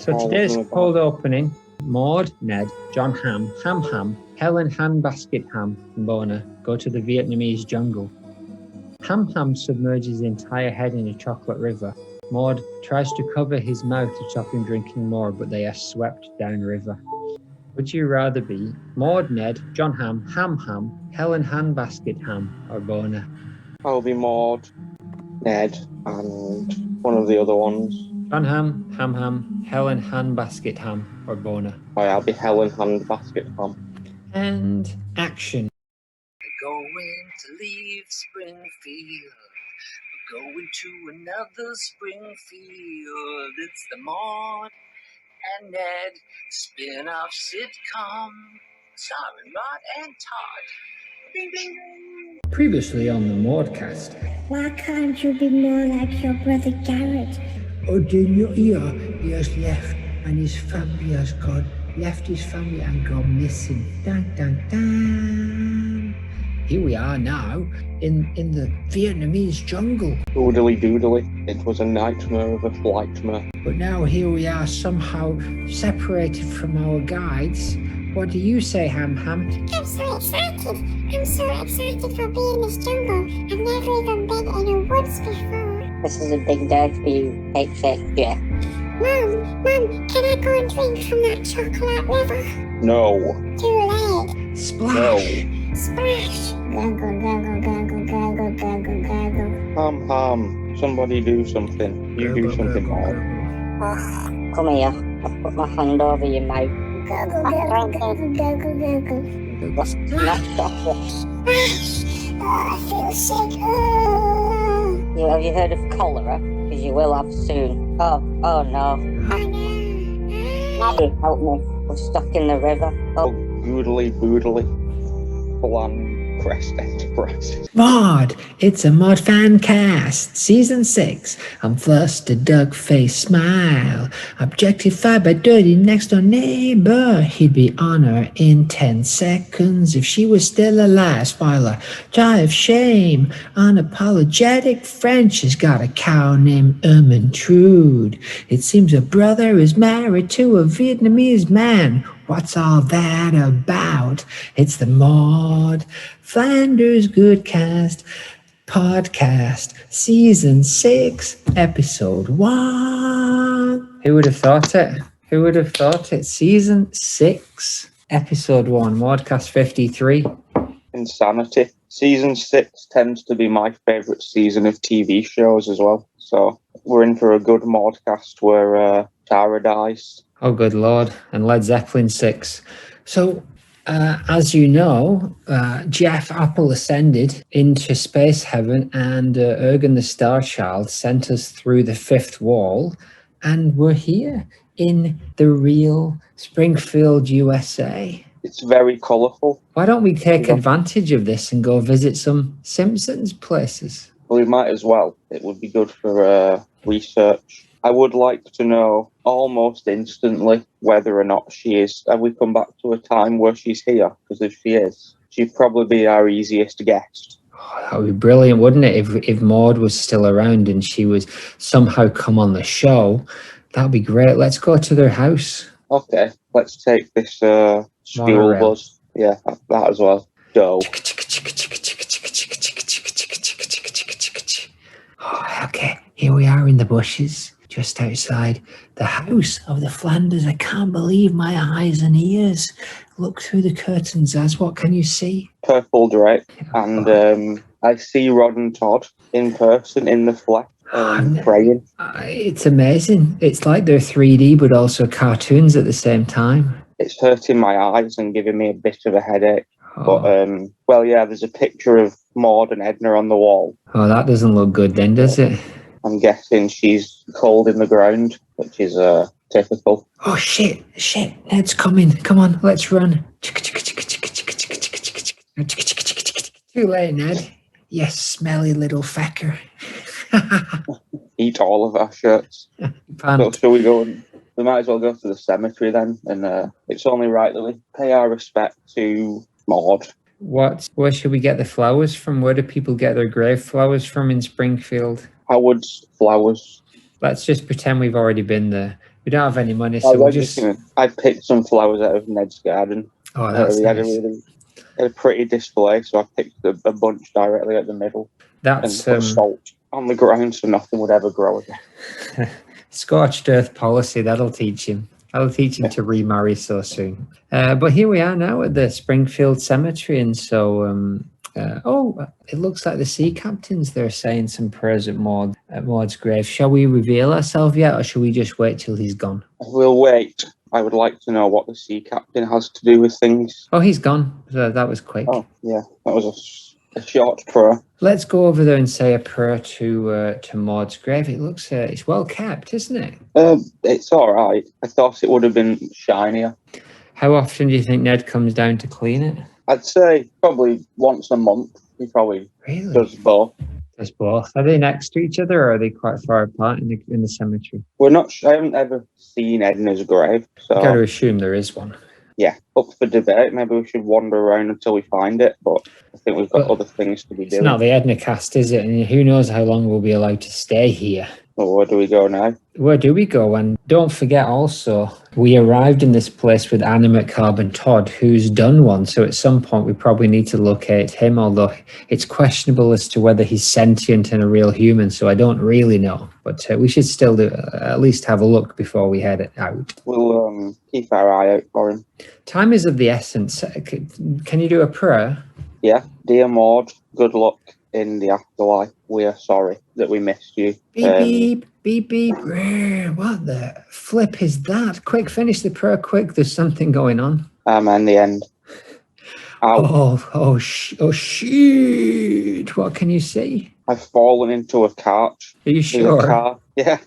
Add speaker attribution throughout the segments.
Speaker 1: So today's cold opening, Maude, Ned, John Ham, Helen Handbasket Ham, and Bona go to the Vietnamese jungle. Ham submerges the entire head in a chocolate river. Maude tries to cover his mouth to stop him drinking more, but they are swept downriver. Would you rather be Maude, Ned, John Ham, Helen Handbasket Ham, or Bona?
Speaker 2: I'll be Maude, Ned, and one of the other ones.
Speaker 1: John Ham, Helen Handbasket Ham, or Bona?
Speaker 2: I'll be Helen Handbasket Ham.
Speaker 1: And action.
Speaker 3: We're going to leave Springfield. We're going to another Springfield. It's the Maude and Ned spin-off sitcom starring Rod and Todd. Ding, ding, ding.
Speaker 1: Previously on the Maudecast.
Speaker 4: Why can't you be more like your brother Garrett?
Speaker 5: Oh, did you hear? He has left and his family has gone. Left his family and gone missing. Dun, dun, dun. Here we are now in the Vietnamese jungle.
Speaker 2: Doodly doodly. It was a nightmare of a flightmare.
Speaker 5: But now here we are somehow separated from our guides. What do you say, Ham?
Speaker 4: I'm so excited. I'm so excited for being in this jungle. I've never even been in a woods before.
Speaker 6: This is a big day for you, H6,
Speaker 4: Mom, can I go and drink from that chocolate river?
Speaker 2: No.
Speaker 4: Too late.
Speaker 5: Splash!
Speaker 2: No.
Speaker 4: Splash! Gurgle, gurgle, gurgle, gurgle, gurgle, gurgle.
Speaker 2: Ham. Somebody do something. You do something, Maude.
Speaker 6: Come here. I'll put my hand over your mouth.
Speaker 4: Gurgle, gurgle, gurgle, gurgle, gurgle.
Speaker 6: That's not chocolate.
Speaker 4: Splash! Oh, I feel sick. Oh.
Speaker 6: Have you heard of cholera? Because you will have soon. Oh no.
Speaker 4: Oh no.
Speaker 6: Maudey, help me. We're stuck in the river.
Speaker 2: Oh, boodly boodly. Plan Crest Enterprises.
Speaker 5: Maude, it's a Maude fan cast, season 6. I'm flustered, duck face smile. Objectified by dirty next door neighbor. He'd be on her in 10 seconds if she was still alive. Spoiler, Joy of Shame. Unapologetic French has got a cow named Ermentrude. It seems her brother is married to a Vietnamese man. What's all that about? It's the Maude Flanders Goodcast podcast, season 6, episode 1.
Speaker 1: Who would have thought it? Season 6, episode 1, Maudecast 53.
Speaker 2: Insanity. Season 6 tends to be my favourite season of TV shows as well. So we're in for a good Maudecast where Tara dies.
Speaker 1: Oh, good Lord. And Led Zeppelin 6. So, as you know, Jeff Apple ascended into space heaven and Ergen the Star Child sent us through the 5th wall. And we're here in the real Springfield, USA.
Speaker 2: It's very colourful.
Speaker 1: Why don't we take advantage of this and go visit some Simpsons places?
Speaker 2: Well, we might as well. It would be good for research. I would like to know almost instantly whether or not she is. Have we come back to a time where she's here? Because if she is, she'd probably be our easiest guest.
Speaker 1: Oh, that would be brilliant, wouldn't it? If Maude was still around and she was somehow come on the show, that'd be great. Let's go to their house.
Speaker 2: Okay, let's take this school bus. Yeah, that as well. Go.
Speaker 5: Oh, okay, here we are in the bushes. Just outside the house of the Flanders. I can't believe my eyes and ears. Look through the curtains, Az. What can you see?
Speaker 2: Purple drape. And I see Rod and Todd in person, in the flesh, praying.
Speaker 5: It's amazing. It's like they're 3D, but also cartoons at the same time.
Speaker 2: It's hurting my eyes and giving me a bit of a headache.
Speaker 1: Oh.
Speaker 2: But, well, yeah, there's a picture of Maude and Edna on the wall.
Speaker 1: Oh, that doesn't look good then, does it?
Speaker 2: I'm guessing she's cold in the ground, which is typical.
Speaker 5: Oh, shit. Ned's coming. Come on, let's run. Too late, Ned. Yes, smelly little fecker.
Speaker 2: Eat all of our shirts. So shall we go? We might as well go to the cemetery then. And it's only right that we pay our respect to Maude.
Speaker 1: Where should we get the flowers from? Where do people get their grave flowers from in Springfield?
Speaker 2: Howard's flowers.
Speaker 1: Let's just pretend we've already been there. We don't have any money,
Speaker 2: I
Speaker 1: so we'll
Speaker 2: was
Speaker 1: just...
Speaker 2: I picked some flowers out of Ned's garden.
Speaker 1: Oh, that's
Speaker 2: He had
Speaker 1: nice.
Speaker 2: a pretty display, so I picked a bunch directly at the middle and
Speaker 1: That's
Speaker 2: put salt on the ground so nothing would ever grow again.
Speaker 1: scorched earth policy. That'll teach him. That'll teach him to remarry so soon. But here we are now at the Springfield Cemetery, and so it looks like the sea captains. They're saying some prayers at Maude's grave. Shall we reveal ourselves yet, or shall we just wait till he's gone?
Speaker 2: We'll wait. I would like to know what the sea captain has to do with things.
Speaker 1: Oh, he's gone. So that was quick.
Speaker 2: Oh, yeah, that was a short prayer.
Speaker 1: Let's go over there and say a prayer to Maude's grave. It looks it's well kept, isn't it?
Speaker 2: It's all right. I thought it would have been shinier.
Speaker 1: How often do you think Ned comes down to clean it?
Speaker 2: I'd say probably once a month. He probably does both.
Speaker 1: Does both. Are they next to each other, or are they quite far apart in the cemetery?
Speaker 2: We're not. I haven't ever seen Edna's grave, so
Speaker 1: I've got to assume there is one.
Speaker 2: Yeah, up for debate. Maybe we should wander around until we find it, but I think we've got other things to be doing.
Speaker 1: It's not the Edna cast, is it? And who knows how long we'll be allowed to stay here.
Speaker 2: Well, where do we go now?
Speaker 1: Where do we go? And don't forget also, we arrived in this place with Animate Carbon Todd, who's done one. So at some point, we probably need to locate him, although it's questionable as to whether he's sentient and a real human. So I don't really know. But we should still at least have a look before we head out.
Speaker 2: We'll keep our eye out for him.
Speaker 1: Time is of the essence. Can you do a prayer?
Speaker 2: Yeah. Dear Maude, good luck in the afterlife. We are sorry that we missed you.
Speaker 1: Beep, beep, beep, beep. What the flip is that? Quick, finish the prayer quick. There's something going on.
Speaker 2: And the end. Ow.
Speaker 1: Oh, shit. What can you see?
Speaker 2: I've fallen into a cart.
Speaker 1: Are you sure?
Speaker 2: There's a car. Yeah.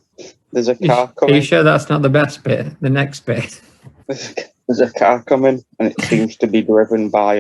Speaker 2: There's a car coming.
Speaker 1: Are you sure that's not the best bit? The next bit?
Speaker 2: There's a car coming, and it seems to be driven by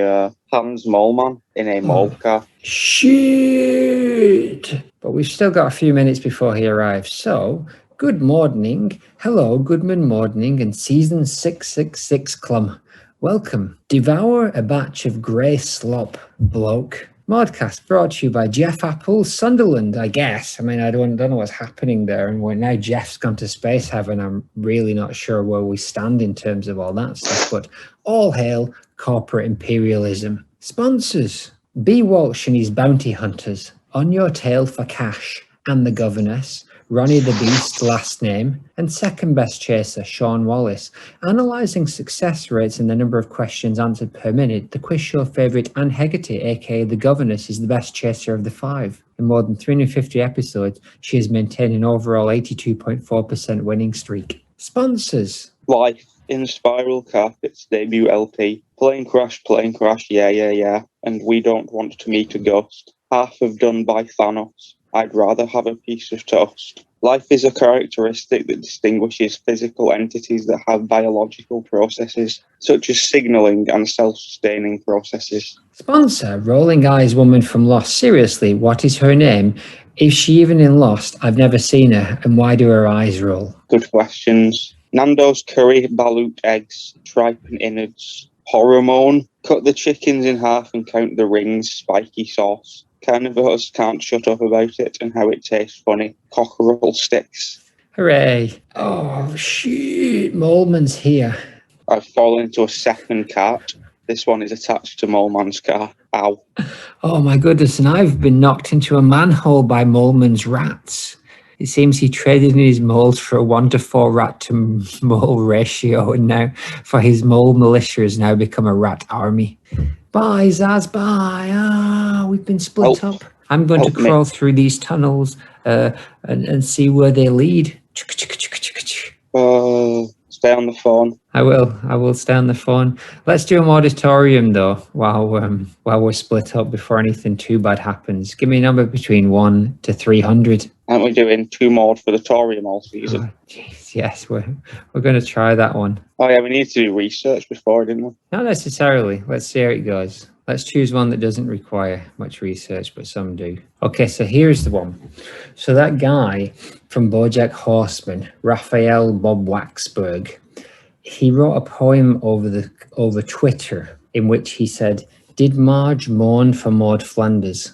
Speaker 2: Hans Moleman in a mole car.
Speaker 1: Shit! But we've still got a few minutes before he arrives. So, good morning. Hello, Goodman Morning and Season 666 Clum. Welcome. Devour a batch of grey slop, bloke. Modcast brought to you by Jeff Apple, Sunderland, I guess. I mean, I don't know what's happening there. And now Jeff's gone to space heaven. I'm really not sure where we stand in terms of all that stuff. But all hail corporate imperialism. Sponsors. B. Walsh and his bounty hunters. On your tail for cash. And the governess. Ronnie the Beast, last name, and second best chaser, Sean Wallace. Analysing success rates and the number of questions answered per minute, the quiz show favourite Anne Hegarty, aka the governess, is the best chaser of the five. In more than 350 episodes, she has maintained an overall 82.4% winning streak. Sponsors.
Speaker 2: Life in Spiral Carpet's debut LP. Plane crash, yeah. And we don't want to meet a ghost. Half of done by Thanos. I'd rather have a piece of toast. Life is a characteristic that distinguishes physical entities that have biological processes, such as signalling and self-sustaining processes.
Speaker 1: Sponsor, Rolling Eyes woman from Lost. Seriously, what is her name? Is she even in Lost? I've never seen her, and why do her eyes roll?
Speaker 2: Good questions. Nando's curry, balut eggs, tripe and innards, hormone. Cut the chickens in half and count the rings, spiky sauce. Carnivores can't shut up about it and how it tastes funny. Cockerel sticks.
Speaker 1: Hooray. Oh, shit. Moleman's here.
Speaker 2: I've fallen into a second cart. This one is attached to Moleman's car. Ow.
Speaker 1: Oh, my goodness. And I've been knocked into a manhole by Moleman's rats. It seems he traded in his moles for a 1-to-4 rat to mole ratio, and now for his mole militia has now become a rat army. Bye, Zaz, bye. We've been split up. I'm going to crawl through these tunnels and see where they lead.
Speaker 2: Stay on the phone.
Speaker 1: I will stay on the phone. Let's do an auditorium, though, while we're split up before anything too bad happens. Give me a number between 1 to 300.
Speaker 2: Aren't we doing 2 more for the Torium all season?
Speaker 1: Oh, geez, yes, we're going to try that one.
Speaker 2: Oh, yeah, we need to do research before, didn't we?
Speaker 1: Not necessarily. Let's see how it goes. Let's choose one that doesn't require much research, but some do. Okay, so here's the one. So that guy from BoJack Horseman, Raphael Bob Waxberg, he wrote a poem over Twitter in which he said, "Did Marge mourn for Maud Flanders?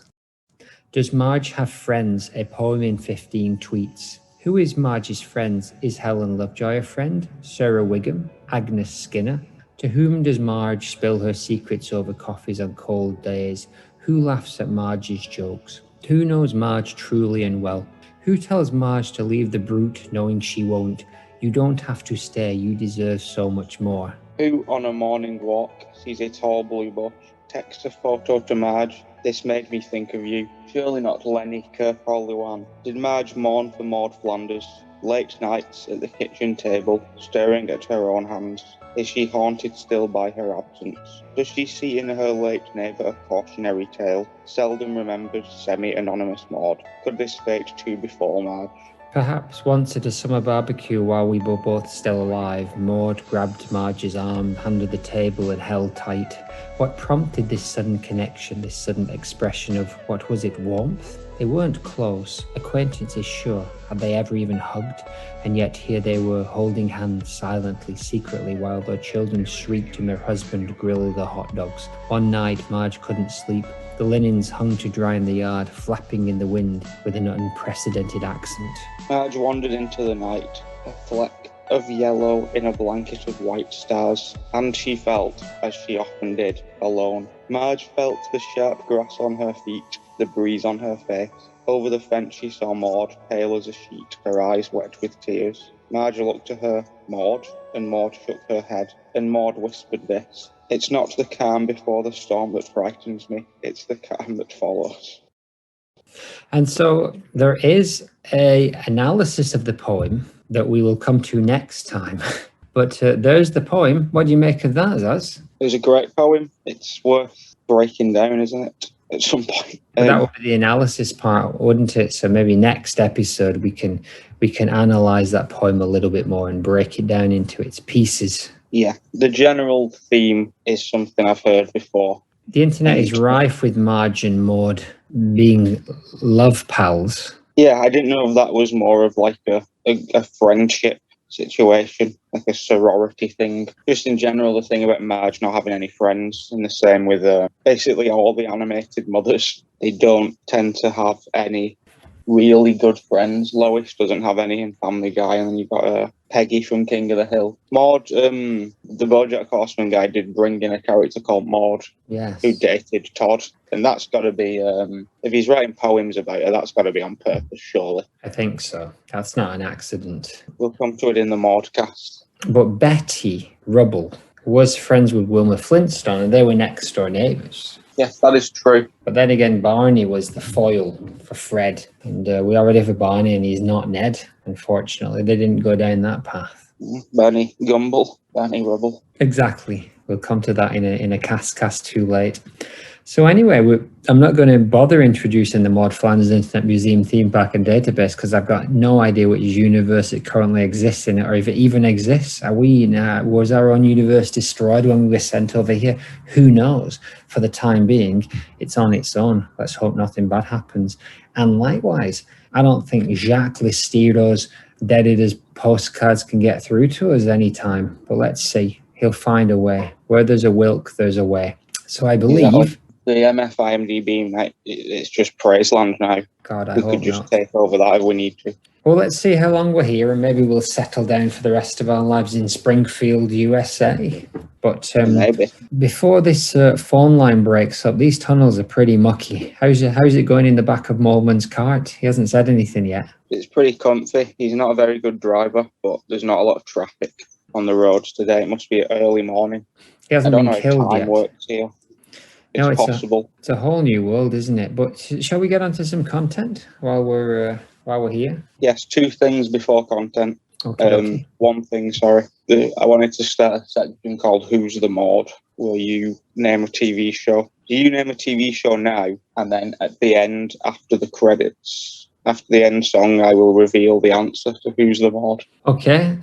Speaker 1: Does Marge have friends? A poem in 15 tweets. Who is Marge's friends? Is Helen Lovejoy a friend? Sarah Wiggum? Agnes Skinner? To whom does Marge spill her secrets over coffees on cold days? Who laughs at Marge's jokes? Who knows Marge truly and well? Who tells Marge to leave the brute knowing she won't? You don't have to stay, you deserve so much more.
Speaker 2: Who on a morning walk sees a tall blue bush, texts a photo to Marge? This made me think of you. Surely not Lenny Kirkpatrick. Did Marge mourn for Maude Flanders? Late nights at the kitchen table, staring at her own hands. Is she haunted still by her absence? Does she see in her late neighbour a cautionary tale? Seldom remembered semi-anonymous Maude. Could this fate too befall Marge?
Speaker 1: Perhaps once at a summer barbecue while we were both still alive, Maude grabbed Marge's arm, handed the table and held tight. What prompted this sudden connection, this sudden expression of, what was it, warmth? They weren't close, acquaintances sure, had they ever even hugged? And yet here they were, holding hands silently, secretly, while their children shrieked and their husband grilled the hot dogs. One night Marge couldn't sleep. The linens hung to dry in the yard, flapping in the wind with an unprecedented accent.
Speaker 2: Marge wandered into the night, a fleck of yellow in a blanket of white stars, and she felt, as she often did, alone. Marge felt the sharp grass on her feet, the breeze on her face. Over the fence she saw Maude, pale as a sheet, her eyes wet with tears. Marge looked to her, Maude, and Maude shook her head, and Maude whispered this: "It's not the calm before the storm that frightens me, it's the calm that follows."
Speaker 1: And so there is an analysis of the poem that we will come to next time. But there's the poem. What do you make of that, Zaz?
Speaker 2: It was a great poem. It's worth breaking down, isn't it, at some point?
Speaker 1: That would be the analysis part, wouldn't it? So maybe next episode we can analyse that poem a little bit more and break it down into its pieces.
Speaker 2: Yeah, the general theme is something I've heard before.
Speaker 1: The internet is rife with Marge and Maude being love pals.
Speaker 2: Yeah, I didn't know if that was more of like a friendship situation, like a sorority thing. Just in general, the thing about Marge not having any friends, and the same with basically all the animated mothers. They don't tend to have any really good friends. Lois doesn't have any in Family Guy, and then you've got Peggy from King of the Hill. Maude, the BoJack Horseman guy did bring in a character called Maude,
Speaker 1: yes,
Speaker 2: who dated Todd, and that's got to be, if he's writing poems about her, that's got to be on purpose, surely.
Speaker 1: I think so. That's not an accident.
Speaker 2: We'll come to it in the Maudecast.
Speaker 1: But Betty Rubble was friends with Wilma Flintstone, and they were next door neighbours.
Speaker 2: Yes, that is true.
Speaker 1: But then again, Barney was the foil for Fred. And we already have a Barney, and he's not Ned, unfortunately. They didn't go down that path.
Speaker 2: Barney Gumble, Barney Rubble.
Speaker 1: Exactly. We'll come to that in a cast too late. So anyway, I'm not going to bother introducing the Maude Flanders Internet Museum theme park and database because I've got no idea which universe it currently exists in, or if it even exists. Was our own universe destroyed when we were sent over here? Who knows? For the time being, it's on its own. Let's hope nothing bad happens. And likewise, I don't think Jacques Listiro's Dead Editors postcards can get through to us anytime. But let's see. He'll find a way. Where there's a Wilk, there's a way. So I believe...
Speaker 2: The MFIMDB, mate, it's just Praiseland now.
Speaker 1: God, I
Speaker 2: we
Speaker 1: hope
Speaker 2: could just
Speaker 1: not.
Speaker 2: take over that if we need to.
Speaker 1: Well, let's see how long we're here, and maybe we'll settle down for the rest of our lives in Springfield, USA. But
Speaker 2: Maybe.
Speaker 1: Before this phone line breaks up, these tunnels are pretty mucky. How's it going in the back of Moleman's cart? He hasn't said anything yet.
Speaker 2: It's pretty comfy. He's not a very good driver, but there's not a lot of traffic on the roads today. It must be early morning.
Speaker 1: He hasn't been killed
Speaker 2: time
Speaker 1: yet.
Speaker 2: Works here. It's possible.
Speaker 1: It's a whole new world, isn't it? But shall we get onto some content while we're here?
Speaker 2: Yes, two things before content.
Speaker 1: Okay.
Speaker 2: One thing, sorry. I wanted to start a section called Who's the Maude, where you name a TV show. Do you name a TV show now, and then at the end, after the credits, after the end song, I will reveal the answer to Who's the Maude?
Speaker 1: Okay.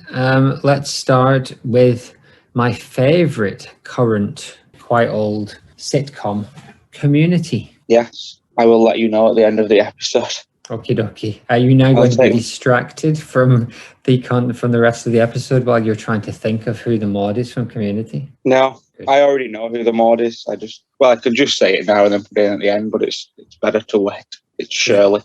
Speaker 1: Let's start with my favourite current, quite old sitcom, Community.
Speaker 2: Yes, I will let you know at the end of the episode.
Speaker 1: Okie dokie. Are you now going to be distracted from the rest of the episode while you're trying to think of who the Maude is from Community?
Speaker 2: No,
Speaker 1: Good.
Speaker 2: I already know who the Maude is. I could just say it now and then put it in at the end, but it's better to wait. It's Shirley.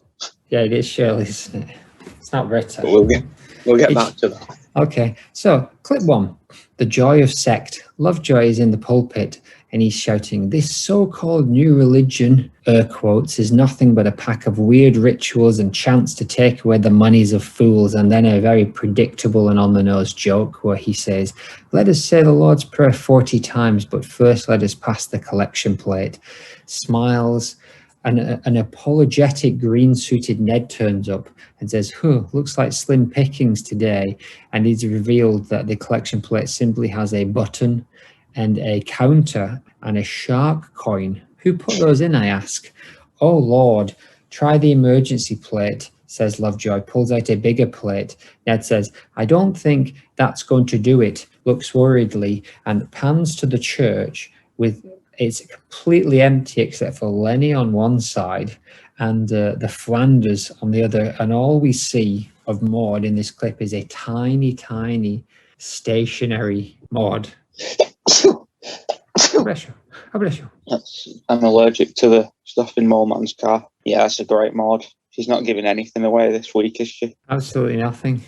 Speaker 1: Yeah, it is Shirley, isn't it? It's not Britta.
Speaker 2: But we'll get back to that.
Speaker 1: Okay, so clip 1. The Joy of Sect. Lovejoy is in the pulpit and he's shouting, "This so-called new religion," quotes, "is nothing but a pack of weird rituals and chants to take away the monies of fools." And then a very predictable and on-the-nose joke where he says, "Let us say the Lord's Prayer 40 times, but first let us pass the collection plate." Smiles. An apologetic green-suited Ned turns up and says, "Looks like slim pickings today." And it's revealed that the collection plate simply has a button and a counter and a shark coin. Who put those in, I ask? "Oh, Lord, try the emergency plate," says Lovejoy, pulls out a bigger plate. Ned says, "I don't think that's going to do it," looks worriedly, and pans to the church with it's completely empty except for Lenny on one side and the Flanders on the other. And all we see of Maude in this clip is a tiny, tiny stationary Maude. Bless you. Oh, bless you.
Speaker 2: I'm allergic to the stuff in Moleman's car. Yeah, that's a great Maude. She's not giving anything away this week, is she?
Speaker 1: Absolutely nothing.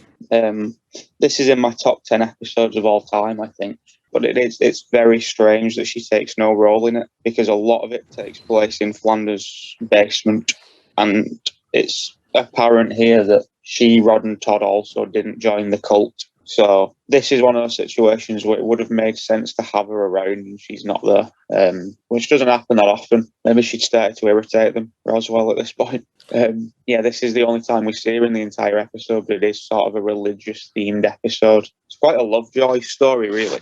Speaker 2: This is in my top 10 episodes of all time, I think. But it's very strange that she takes no role in it, because a lot of it takes place in Flanders' basement, and it's apparent here that she, Rod and Todd also didn't join the cult. So this is one of those situations where it would have made sense to have her around and she's not there, which doesn't happen that often. Maybe she'd started to irritate them, Roswell, at this point. This is the only time we see her in the entire episode, but it is sort of a religious-themed episode. It's quite a Lovejoy story, really.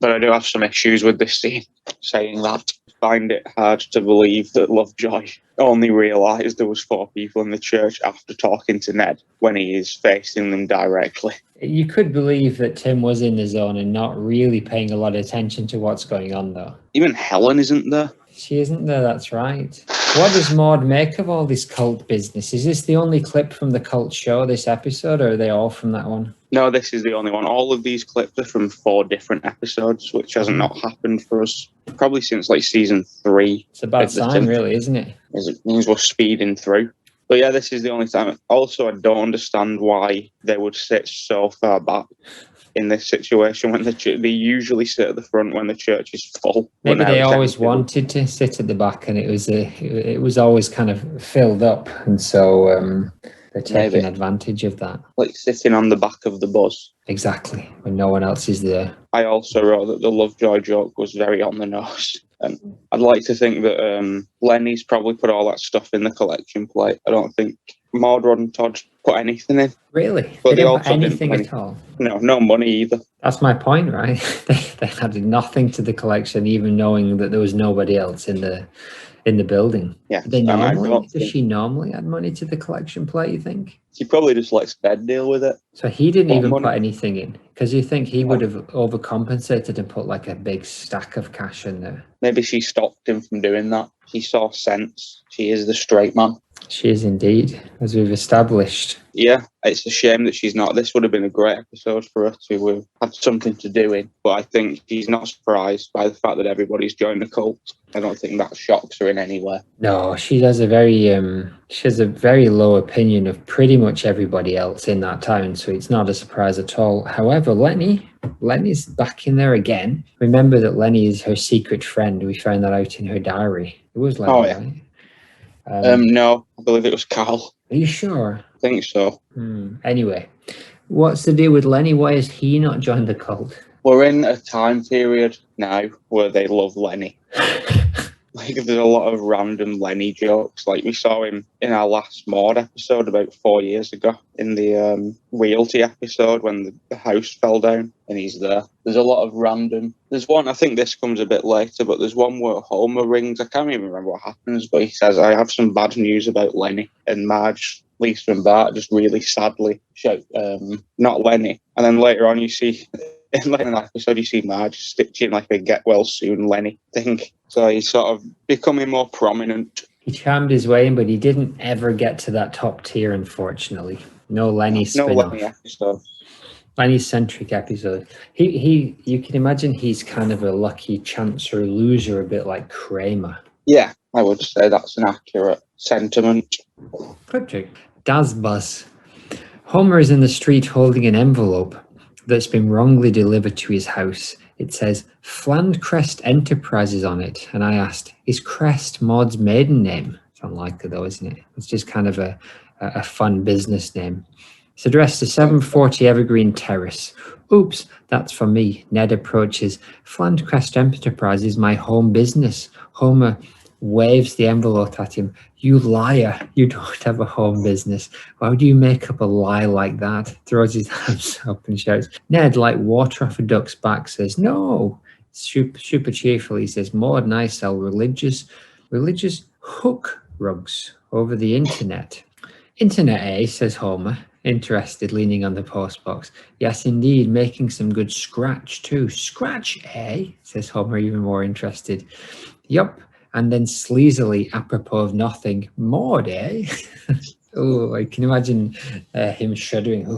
Speaker 2: But I do have some issues with this scene, saying that. I find it hard to believe that Lovejoy only realised there was 4 people in the church after talking to Ned when he is facing them directly.
Speaker 1: You could believe that Tim was in the zone and not really paying a lot of attention to what's going on, though.
Speaker 2: Even Helen isn't there.
Speaker 1: She isn't there, that's right. What does Maude make of all this cult business? Is this the only clip from the cult show, this episode, or are they all from that one?
Speaker 2: No, this is the only one. All of these clips are from 4 different episodes, which hasn't not happened for us probably since like season 3.
Speaker 1: It's a bad sign, really, isn't it?
Speaker 2: It means we're speeding through. But yeah, this is the only time. Also, I don't understand why they would sit so far back in this situation when they usually sit at the front when the church is full.
Speaker 1: Maybe they always wanted to sit at the back, and it was always kind of filled up, and so they're taking advantage of that.
Speaker 2: Like sitting on the back of the bus.
Speaker 1: Exactly, when no one else is there. I
Speaker 2: also wrote that the Lovejoy joke was very on the nose. And I'd like to think that Lenny's probably put all that stuff in the collection plate. I don't think Maude, Rod and Todd put anything in.
Speaker 1: Really?
Speaker 2: But
Speaker 1: they didn't put anything at all?
Speaker 2: No money either.
Speaker 1: That's my point, right? They added nothing to the collection, even knowing that there was nobody else in the building.
Speaker 2: Yeah.
Speaker 1: Does she normally add money to the collection plate, you think?
Speaker 2: She probably just lets Ned deal with it.
Speaker 1: So he didn't even put anything in, because you think he would have overcompensated and put like a big stack of cash in there.
Speaker 2: Maybe she stopped him from doing that. She saw sense. She is the straight man.
Speaker 1: She is indeed, as we've established.
Speaker 2: Yeah, it's a shame that she's not. This would have been a great episode for her to have something to do in. But I think she's not surprised by the fact that everybody's joined the cult. I don't think that shocks her in any way.
Speaker 1: No, she has a very low opinion of pretty much everybody else in that town, so it's not a surprise at all. However, Lenny's back in there again. Remember that Lenny is her secret friend. We found that out in her diary. It was Lenny, right?
Speaker 2: No, I believe it was Carl.
Speaker 1: Are you sure?
Speaker 2: I think so.
Speaker 1: Anyway, what's the deal with Lenny? Why has he not joined the cult?
Speaker 2: We're in a time period now where they love Lenny. Like, there's a lot of random Lenny jokes. Like, we saw him in our last Maude episode about 4 years ago in the Realty episode when the house fell down, and he's there. There's a lot of random. There's one, I think this comes a bit later, but there's one where Homer rings. I can't even remember what happens, but he says, "I have some bad news about Lenny." And Marge, Lisa and Bart just really sadly shout, "Not Lenny." And then later on you see... In an episode, you see Marge stitching like a "get well soon" Lenny thing. So he's sort of becoming more prominent.
Speaker 1: He charmed his way in, but he didn't ever get to that top tier, unfortunately. No Lenny spin-off.
Speaker 2: No Lenny episode.
Speaker 1: Lenny-centric episode. You can imagine he's kind of a lucky chance or loser, a bit like Kramer.
Speaker 2: Yeah, I would say that's an accurate sentiment.
Speaker 1: Cryptic. Daz Buzz. Homer is in the street holding an envelope that's been wrongly delivered to his house. It says Flandcrest Enterprises on it. And I asked, is Crest Maud's maiden name? It's unlikely though, isn't it? It's just kind of a fun business name. It's addressed to 740 Evergreen Terrace. Oops, that's for me. Ned approaches. Flandcrest Enterprises, my home business. Homer waves the envelope at him. You liar, you don't have a home business. Why would you make up a lie like that? Throws his hands up and shouts. Ned, like water off a duck's back, says, no. Super cheerfully, he says, Maude and I sell religious hook rugs over the internet. Internet, eh? Says Homer, interested, leaning on the postbox. Yes, indeed, making some good scratch too. Scratch, eh? Says Homer, even more interested. Yup. And then sleazily, apropos of nothing, Maude, eh? Oh, I can imagine him shuddering,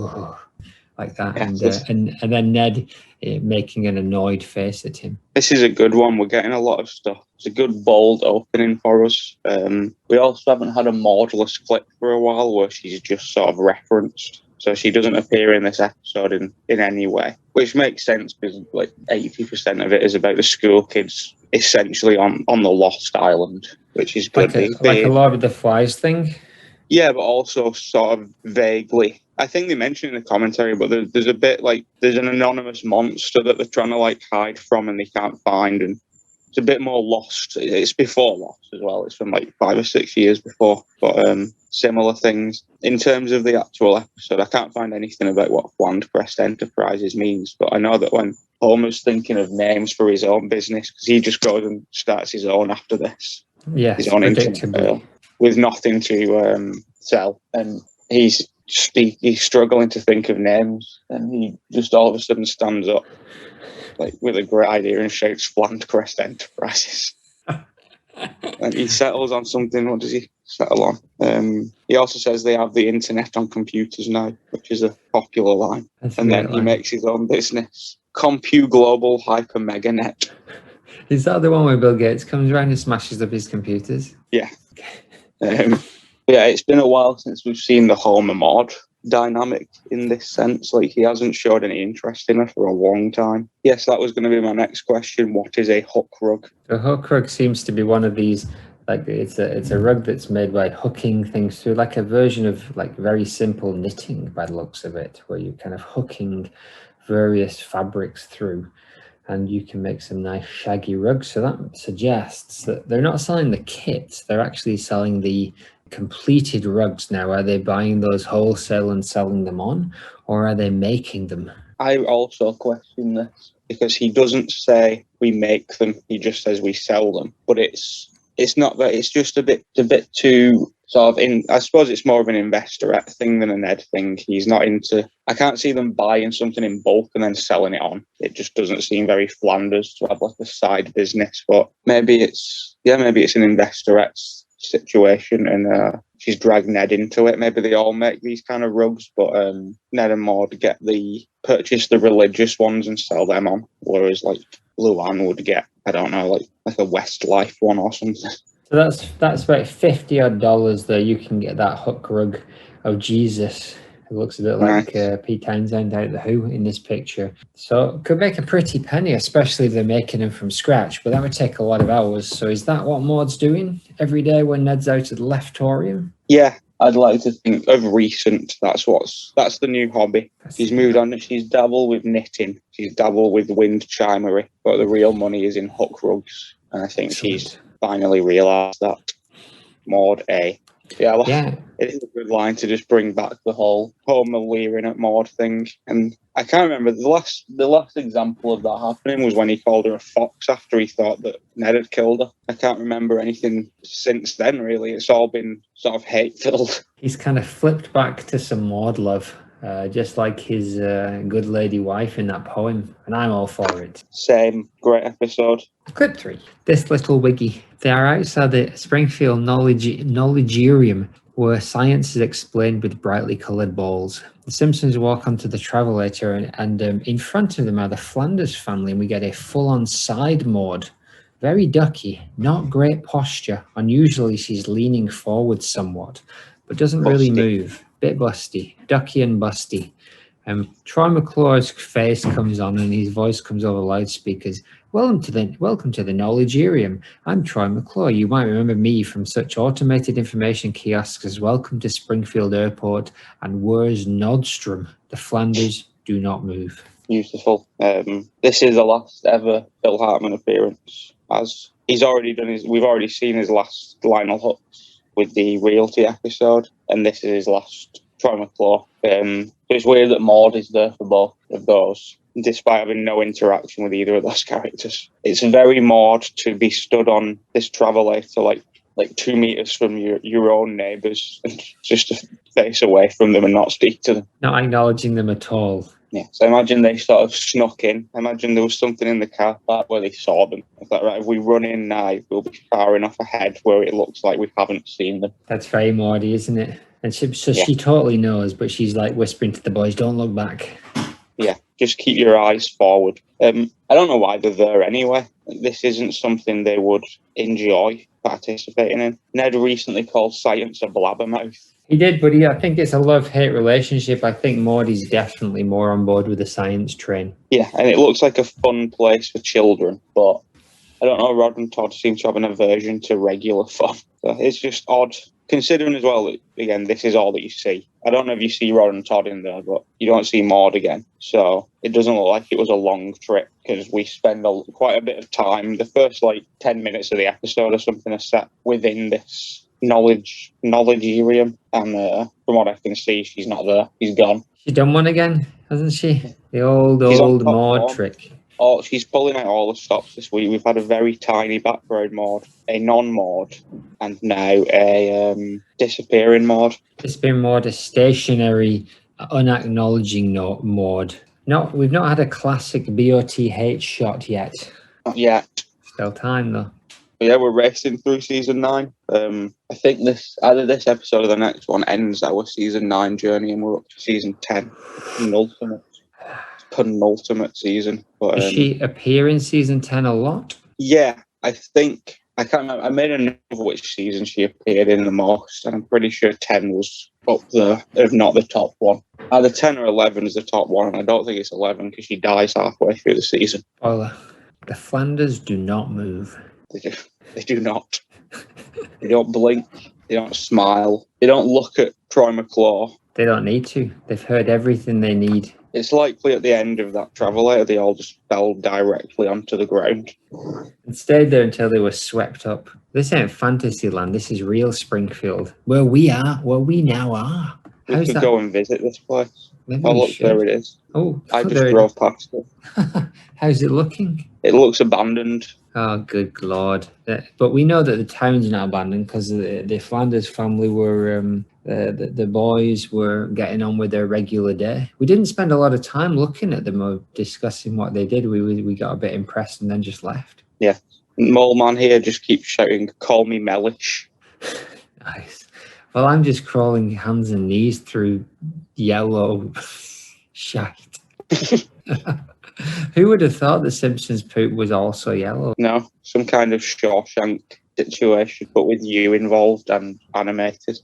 Speaker 1: like that. Yeah, and then Ned making an annoyed face at him.
Speaker 2: This is a good one. We're getting a lot of stuff. It's a good, bold opening for us. We also haven't had a Maudeless clip for a while where she's just sort of referenced. So she doesn't appear in this episode in any way, which makes sense because like 80% of it is about the school kids essentially on the Lost Island, which is good.
Speaker 1: Like a Lord of the Flies thing?
Speaker 2: Yeah, but also sort of vaguely. I think they mentioned in the commentary, but there's a bit like there's an anonymous monster that they're trying to like hide from and they can't find, and it's a bit more Lost. It's before Lost as well. It's from like 5 or 6 years before, but similar things. In terms of the actual episode, I can't find anything about what Flandcrest Enterprises means, but I know that when Homer's thinking of names for his own business, because he just goes and starts his own after this.
Speaker 1: Yeah,
Speaker 2: his own internet with nothing to sell, and he's struggling to think of names, and he just all of a sudden stands up like with a great idea and shouts Flandcrest Enterprises. And he settles on something. What does he settle on? He also says they have the internet on computers now, which is a popular line. And then he makes his own business, Compu Global Hyper Meganet.
Speaker 1: Is that the one where Bill Gates comes around and smashes up his computers?
Speaker 2: Yeah. Yeah, it's been a while since we've seen the Homer Maude dynamic in this sense. Like, he hasn't showed any interest in her for a long time. Yes, that was going to be my next question. What is a hook rug?
Speaker 1: A hook rug seems to be one of these, like it's a rug that's made by hooking things through, like a version of like very simple knitting by the looks of it, where you're kind of hooking various fabrics through, and you can make some nice shaggy rugs. So that suggests that they're not selling the kits, they're actually selling the completed rugs now. Are they buying those wholesale and selling them on, or are they making them?
Speaker 2: I also question this because he doesn't say we make them, he just says we sell them. But it's not that, it's just a bit too sort of I suppose it's more of an investorette thing than a Ned thing. He's not into, I can't see them buying something in bulk and then selling it on. It just doesn't seem very Flanders to have like a side business, but maybe it's an investorette situation, and she's dragged Ned into it. Maybe they all make these kind of rugs, but Ned and Maude purchase the religious ones and sell them on, whereas like Luann would get, I don't know, like a Westlife one or something.
Speaker 1: So that's about $50 though. You can get that hook rug of Jesus. It looks a bit like Pete Townsend out of The Who in this picture. So it could make a pretty penny, especially if they're making them from scratch, but that would take a lot of hours. So is that what Maude's doing every day when Ned's out at the Leftorium?
Speaker 2: Yeah, I'd like to think of recent, that's the new hobby. She's moved on, she's dabbled with knitting, she's dabbled with wind chimery, but the real money is in hook rugs. And I think she's finally realised that. Maude A. Yeah, it is a good line to just bring back the whole Homer leering at Maude thing. And I can't remember, the last example of that happening was when he called her a fox after he thought that Ned had killed her. I can't remember anything since then, really. It's all been sort of hate-filled.
Speaker 1: He's kind of flipped back to some Maude love, just like his good lady wife in that poem, and I'm all for it.
Speaker 2: Same. Great episode.
Speaker 1: Clip 3. This Little Wiggy. They are outside the Springfield Knowledgearium, where science is explained with brightly coloured balls. The Simpsons walk onto the travelator, and in front of them are the Flanders family, and we get a full-on side Maude. Very ducky, not great posture. Unusually, she's leaning forward somewhat, but doesn't really move. bit busty, ducky and busty. Troy McClure's face comes on and his voice comes over loudspeakers. Welcome to the Knowledgearium. I'm Troy McClure. You might remember me from such automated information kiosks as Welcome to Springfield Airport and Where's Nordstrom? The Flanders do not move.
Speaker 2: Beautiful. This is the last ever Phil Hartman appearance, as he's already done we've already seen his last Lionel Hutz with the Realty episode, and this is his last Troy McClure. It's weird that Maude is there for both of those, despite having no interaction with either of those characters. It's very Maude to be stood on this travelator like 2 meters from your own neighbours and just to face away from them and not speak to them.
Speaker 1: Not acknowledging them at all.
Speaker 2: Yeah, so imagine they sort of snuck in. Imagine there was something in the car park where they saw them. It's like, right, if we run in now, we'll be far enough ahead where it looks like we haven't seen them.
Speaker 1: That's very Maudey, isn't it? And she totally knows, but she's like whispering to the boys, don't look back.
Speaker 2: Yeah, just keep your eyes forward. I don't know why they're there anyway. This isn't something they would enjoy participating in. Ned recently called science a blabbermouth.
Speaker 1: He did, but I think it's a love-hate relationship. I think Maudie's definitely more on board with the science train.
Speaker 2: Yeah, and it looks like a fun place for children, but I don't know, Rod and Todd seem to have an aversion to regular fun. So it's just odd, considering as well, again, this is all that you see. I don't know if you see Rod and Todd in there, but you don't see Maude again. So it doesn't look like it was a long trip, because we spend quite a bit of time. The first 10 minutes of the episode or something are set within this knowledgearium, and from what I can see, she's not there. She's gone.
Speaker 1: She's done one again, hasn't she? The old Maude trick.
Speaker 2: Oh, she's pulling out all the stops this week. We've had a very tiny background Maude, a non-Maude, and now a disappearing Maude. Disappearing
Speaker 1: Maude, a stationary, unacknowledging Maude. No, we've not had a classic BOTH shot yet.
Speaker 2: Not yet.
Speaker 1: Still time though.
Speaker 2: But yeah, we're racing through season 9. I think either this episode or the next one ends our season 9 journey, and we're up to season 10. Penultimate season. But,
Speaker 1: does she appear in season 10 a lot?
Speaker 2: Yeah, I think. I can't remember. I made a note of which season she appeared in the most, and I'm pretty sure 10 was up there, if not the top one. Either 10 or 11 is the top one, and I don't think it's 11 because she dies halfway through the season.
Speaker 1: Spoiler. The Flanders do not move.
Speaker 2: They do not. They don't blink. They don't smile. They don't look at Troy McClure.
Speaker 1: They don't need to. They've heard everything they need.
Speaker 2: It's likely at the end of that travelator, they all just fell directly onto the ground.
Speaker 1: And stayed there until they were swept up. This ain't Fantasyland. This is real Springfield. Where we now are.
Speaker 2: We could go and visit this place.
Speaker 1: Maybe
Speaker 2: oh, look, there it is.
Speaker 1: Oh,
Speaker 2: I just drove past it.
Speaker 1: How's it looking?
Speaker 2: It looks abandoned.
Speaker 1: Oh, good Lord. But we know that the town's not abandoned because the Flanders family were, the boys were getting on with their regular day. We didn't spend a lot of time looking at them or discussing what they did. We got a bit impressed and then just left.
Speaker 2: Yeah. Mole Man here just keeps shouting, call me Mellish.
Speaker 1: Nice. Well, I'm just crawling hands and knees through yellow shite. Who would have thought the Simpsons poop was also yellow?
Speaker 2: No, some kind of Shawshank situation, but with you involved and animated.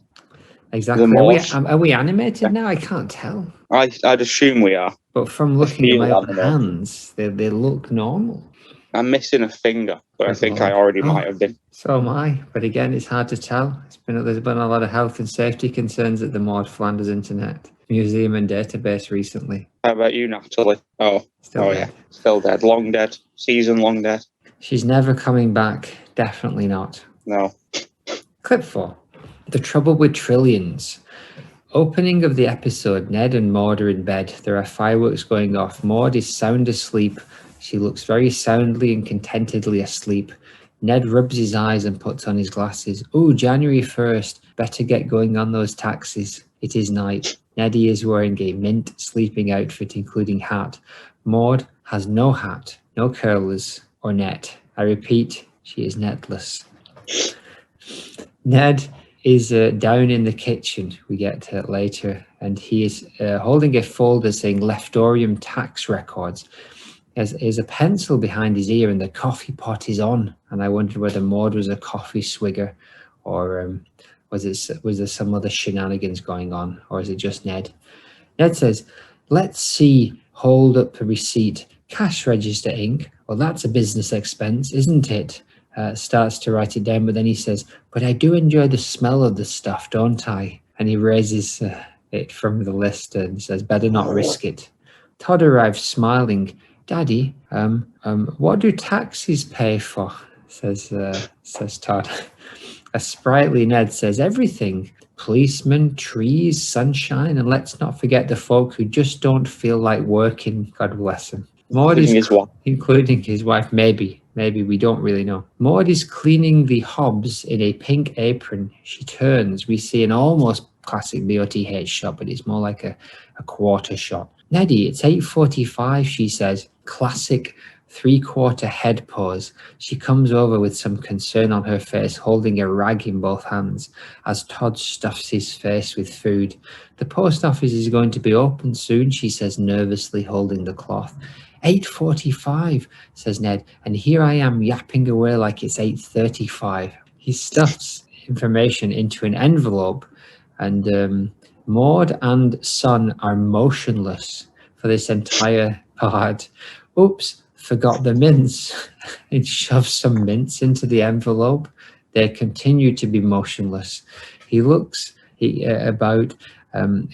Speaker 1: Exactly. Are we animated now? I can't tell.
Speaker 2: I'd assume we are.
Speaker 1: But from looking at my own hands, they look normal.
Speaker 2: I'm missing a finger, but I think I already might have been.
Speaker 1: So am I. But again, it's hard to tell. There's been a lot of health and safety concerns at the Maude Flanders Internet Museum and Database recently.
Speaker 2: How about you, Natalie? Still dead. Yeah, still dead. Long dead. Season long dead.
Speaker 1: She's never coming back. Definitely not.
Speaker 2: No.
Speaker 1: Clip 4. The Trouble with Trillions. Opening of the episode, Ned and Maude are in bed. There are fireworks going off. Maude is sound asleep. She looks very soundly and contentedly asleep. Ned rubs his eyes and puts on his glasses. Oh, January 1st. Better get going on those taxes. It is night. Neddy is wearing a mint sleeping outfit, including hat. Maude has no hat, no curlers or net. I repeat, she is netless. Ned is down in the kitchen, we get to it later, and he is holding a folder saying Leftorium tax records. There's a pencil behind his ear and the coffee pot is on, and I wondered whether Maude was a coffee swigger or was there some other shenanigans going on, or is it just Ned? Ned says, let's see, hold up the receipt. Cash register ink. Well, that's a business expense, isn't it? Starts to write it down, but then he says, but I do enjoy the smell of the stuff, don't I? And he raises it from the list and says, better not risk it. Todd arrives smiling. Daddy, what do taxis pay for? Says Todd. A sprightly Ned says, everything. Policemen, trees, sunshine, and let's not forget the folk who just don't feel like working. God bless them. Including his wife, maybe, we don't really know. Maud is cleaning the hobs in a pink apron. She turns. We see an almost classic BOTH shot, but it's more like a quarter shot. Neddy, it's 8:45, she says. Classic 3/4 head pose. She comes over with some concern on her face, holding a rag in both hands, as Todd stuffs his face with food. The post office is going to be open soon, she says nervously, holding the cloth. 8:45, says Ned, and here I am yapping away like it's 8:35. He stuffs information into an envelope, and Maud and Son are motionless for this entire part. Oops, forgot the mints. He shoves some mints into the envelope. They continue to be motionless. He looks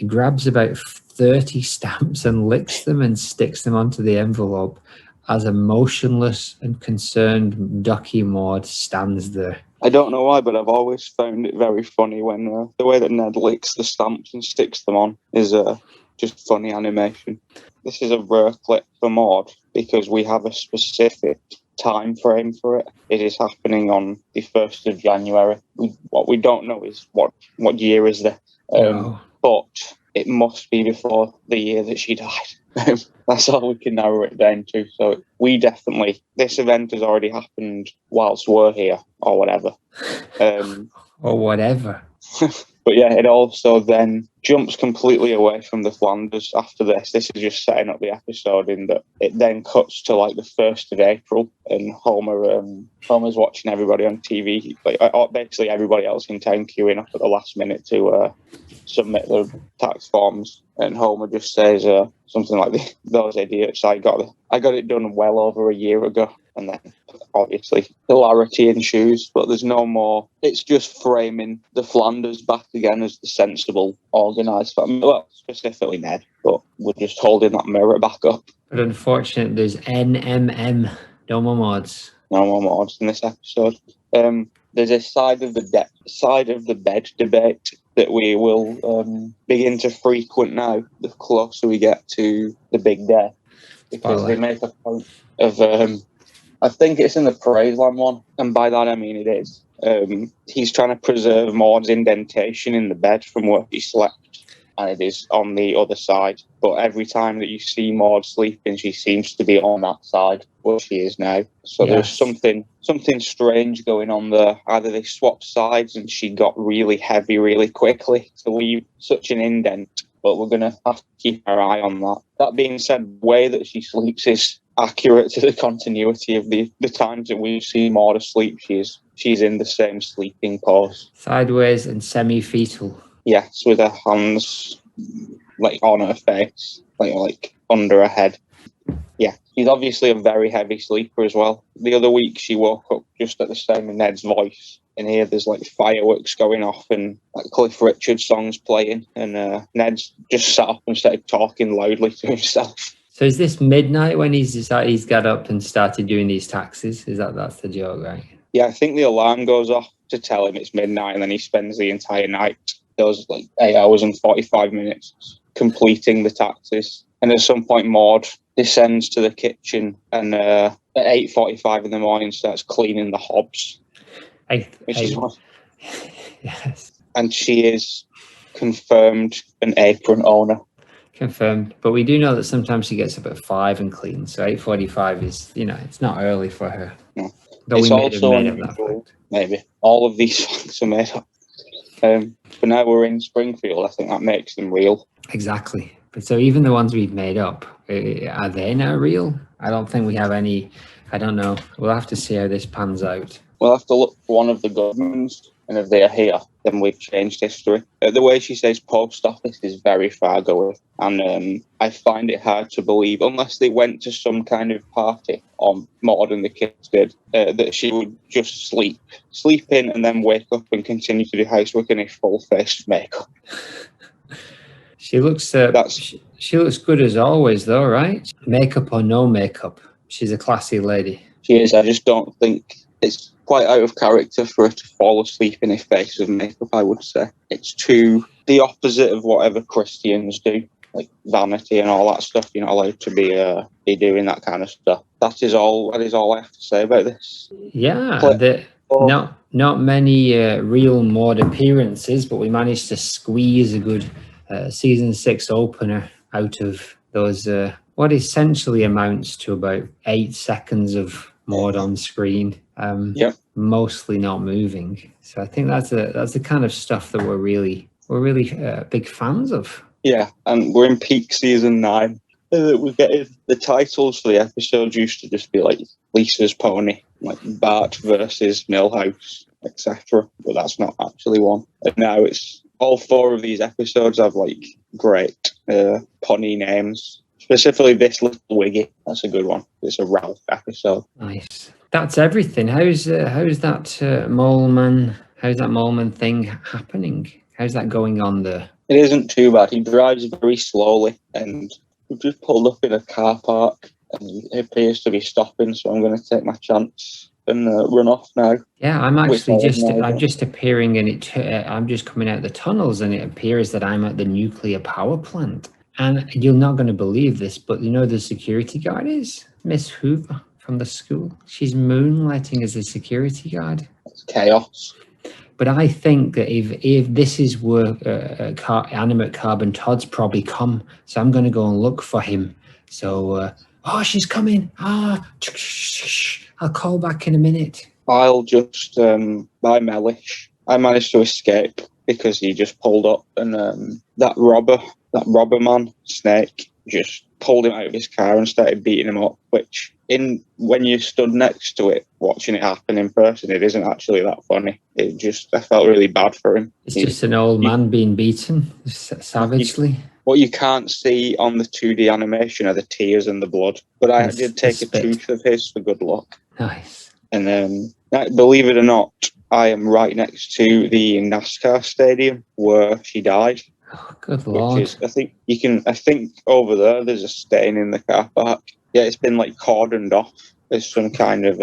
Speaker 1: grabs about 30 stamps and licks them and sticks them onto the envelope as a motionless and concerned Ducky Maud stands there.
Speaker 2: I don't know why, but I've always found it very funny when the way that Ned licks the stamps and sticks them on is just funny animation. This is a rare clip for Maud because we have a specific time frame for it. It is happening on the 1st of January. What we don't know is what year is there. But it must be before the year that she died. That's all we can narrow it down to. So this event has already happened whilst we're here, or whatever.
Speaker 1: Or whatever.
Speaker 2: But yeah, it also then jumps completely away from the Flanders after this. This is just setting up the episode in that it then cuts to like the 1st of April, and Homer's watching everybody on TV, like basically everybody else in town queuing up at the last minute to submit their tax forms, and Homer just says something like, "Those idiots! I got it done well over a year ago." And then, obviously, hilarity ensues, but there's no more. It's just framing the Flanders back again as the sensible, organised family. Well, specifically Ned, but we're just holding that mirror back up.
Speaker 1: But unfortunately, there's NMM. No more mods.
Speaker 2: No more mods in this episode. There's a side of the bed debate that we will begin to frequent now the closer we get to the big day, because they make a point of I think it's in the Praiseland one, and by that I mean it is. He's trying to preserve Maud's indentation in the bed from where he slept, and it is on the other side. But every time that you see Maud sleeping, she seems to be on that side where she is now. So There's something strange going on there. Either they swapped sides and she got really heavy really quickly to leave such an indent, but we're going to have to keep our eye on that. That being said, the way that she sleeps is accurate to the continuity of the times that we see Maud asleep. She's in the same sleeping pose.
Speaker 1: Sideways and semi-fetal.
Speaker 2: Yes, with her hands like on her face, like under her head. Yeah, she's obviously a very heavy sleeper as well. The other week she woke up just at the sound of Ned's voice. And here there's like fireworks going off and like Cliff Richard songs playing, and Ned's just sat up and started talking loudly to himself.
Speaker 1: So is this midnight when he's got up and started doing these taxes? That's the joke, right?
Speaker 2: Yeah, I think the alarm goes off to tell him it's midnight, and then he spends the entire night, those like 8 hours and 45 minutes, completing the taxes. And at some point, Maud descends to the kitchen and at 8:45 in the morning starts cleaning the hobs.
Speaker 1: Yes.
Speaker 2: And she is confirmed an apron owner.
Speaker 1: Confirmed. But we do know that sometimes she gets up at 5 and cleans. So 8:45 is, it's not early for her.
Speaker 2: No.
Speaker 1: Though
Speaker 2: it's
Speaker 1: we may
Speaker 2: also
Speaker 1: have made up that fact.
Speaker 2: Maybe. All of these facts are made up. But now we're in Springfield. I think that makes them real.
Speaker 1: Exactly. But so even the ones we've made up, are they now real? I don't think we have any. I don't know. We'll have to see how this pans out.
Speaker 2: We'll have to look for one of the governments, and if they are here, then we've changed history. The way she says post office is very far going, and I find it hard to believe, unless they went to some kind of party, or Maude and the kids did, that she would just sleep in and then wake up and continue to do housework in a full face of makeup.
Speaker 1: She looks she looks good as always, though, right? Makeup or no makeup, she's a classy lady.
Speaker 2: She is. I just don't think it's quite out of character for her to fall asleep in a face of makeup, I would say. It's too the opposite of whatever Christians do, like vanity and all that stuff. You're not allowed to be doing that kind of stuff. That is all I have to say about this.
Speaker 1: Yeah, not many real Maude appearances, but we managed to squeeze a good season 6 opener out of those what essentially amounts to about 8 seconds of Maude on screen, mostly not moving. So I think that's the kind of stuff that we're really big fans of. Yeah,
Speaker 2: and we're in peak season 9. We're getting the titles for the episodes used to just be like Lisa's Pony, like Bart versus Millhouse, etc. But that's not actually one. And now it's all 4 of these episodes have like great pony names. Specifically, this Little Wiggy. That's a good one. It's a Ralph episode.
Speaker 1: Nice. That's everything. How's that mole man thing happening? How's that going on there?
Speaker 2: It isn't too bad. He drives very slowly, and we just pulled up in a car park, and he appears to be stopping. So I'm going to take my chance and run off now.
Speaker 1: Yeah, I'm just appearing, and I'm just coming out the tunnels, and it appears that I'm at the nuclear power plant. And you're not going to believe this, but you know the security guard is Miss Hoover from the school. She's moonlighting as a security guard.
Speaker 2: It's chaos.
Speaker 1: But I think that if this is where animate carbon Todd's probably come, so I'm going to go and look for him. So, she's coming. I'll call back in a minute.
Speaker 2: I'll just by Mellish. I managed to escape because he just pulled up, and that robber man, Snake, just pulled him out of his car and started beating him up, which when you stood next to it, watching it happen in person, it isn't actually that funny. I felt really bad for him.
Speaker 1: It's just an old man being beaten savagely.
Speaker 2: What you can't see on the 2D animation are the tears and the blood, but I did take a tooth of his for good luck.
Speaker 1: Nice.
Speaker 2: And then, believe it or not, I am right next to the NASCAR stadium where she died.
Speaker 1: Oh, good Lord.
Speaker 2: I think over there's a stain in the car park. Yeah, it's been like cordoned off. There's some kind of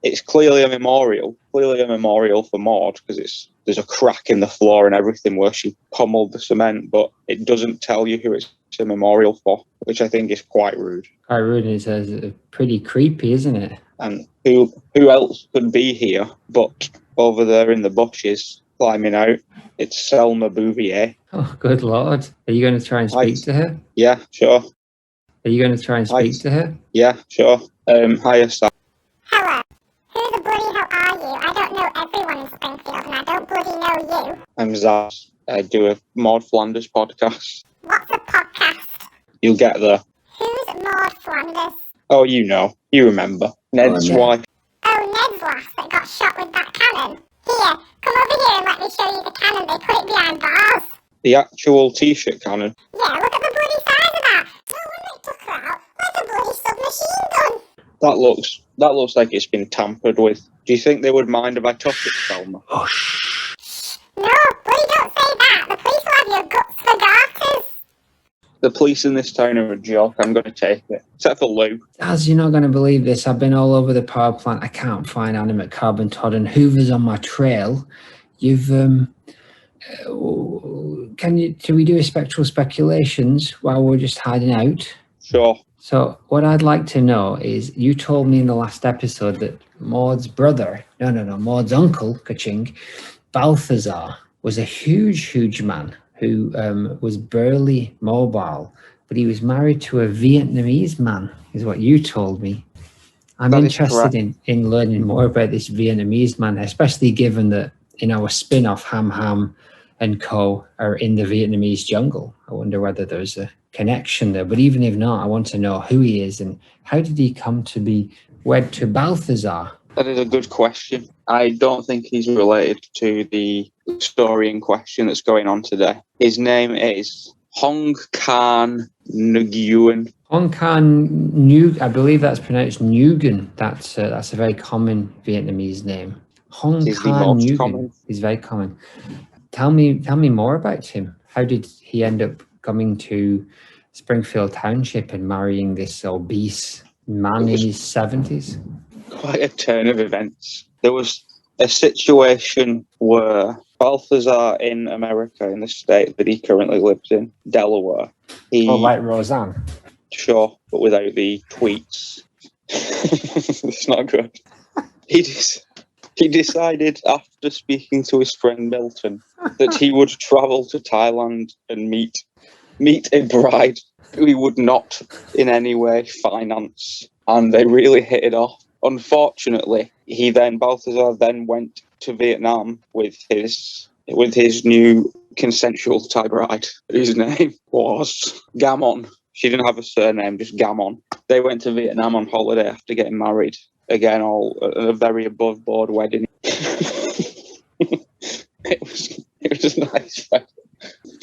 Speaker 2: it's clearly a memorial for Maude, because there's a crack in the floor and everything where she pummeled the cement, but it doesn't tell you who it's a memorial for, which I think is quite rude.
Speaker 1: Quite rude, and it's pretty creepy, isn't it?
Speaker 2: And who else could be here but over there in the bushes climbing out? It's Selma Bouvier.
Speaker 1: Oh, good Lord. Are you going to try and speak to her?
Speaker 2: Yeah, sure.
Speaker 1: Are you going to try and speak to her?
Speaker 2: Yeah, sure. Hiya, Sam.
Speaker 4: Hello. Who the bloody hell are you? I don't know everyone in Springfield, and I don't bloody know you.
Speaker 2: I'm Zaz. I do a Maude Flanders podcast.
Speaker 4: What's a podcast?
Speaker 2: You'll get there.
Speaker 4: Who's Maude Flanders?
Speaker 2: Oh, you know. You remember. Ned's wife.
Speaker 4: Oh, Ned's lass that got shot with that cannon. Here, come over here and let me show you the cannon. They put it behind bars.
Speaker 2: The actual T-shirt cannon?
Speaker 4: Yeah, look at the bloody size of that. Oh, when it took her out, like a bloody submachine gun.
Speaker 2: That looks like it's been tampered with. Do you think they would mind if I took it, Selma?
Speaker 1: Oh, shh.
Speaker 4: No, bloody don't say that. The police will have your guts for garters.
Speaker 2: The police in this town are a joke. I'm going to take it. Except for Lou.
Speaker 1: As you're not going to believe this, I've been all over the power plant. I can't find animate carbon Todd, and Hoover's on my trail. You've should we do a spectral speculations while we're just hiding out?
Speaker 2: Sure.
Speaker 1: So what I'd like to know is, you told me in the last episode that Maud's Maud's uncle, Kaching, Balthazar, was a huge man who was barely mobile, but he was married to a Vietnamese man, is what you told me. I'm interested in learning more about this Vietnamese man, especially given that in our spin-off, Ham and Co. are in the Vietnamese jungle. I wonder whether there's a connection there. But even if not, I want to know who he is and how did he come to be wed to Balthazar?
Speaker 2: That is a good question. I don't think he's related to the story in question that's going on today. His name is Hong Khan Nguyen.
Speaker 1: Hong Khan I believe that's pronounced Nguyen. That's a very common Vietnamese name. Hong
Speaker 2: Is the
Speaker 1: Khan
Speaker 2: most
Speaker 1: Nguyen
Speaker 2: common.
Speaker 1: is very common. Tell me more about him. How did he end up coming to Springfield Township and marrying this obese man in his 70s?
Speaker 2: Quite a turn of events. There was a situation where Balthazar in America, in the state that he currently lives in, Delaware.
Speaker 1: Like Roseanne.
Speaker 2: Sure, but without the tweets. It's not good. He decided after speaking to his friend Milton that he would travel to Thailand and meet a bride who he would not in any way finance. And they really hit it off. Unfortunately, Balthazar then went to Vietnam with his new consensual Thai bride, whose name was Gamon. She didn't have a surname, just Gamon. They went to Vietnam on holiday after getting married. Again, all a very above board wedding. It was a nice wedding.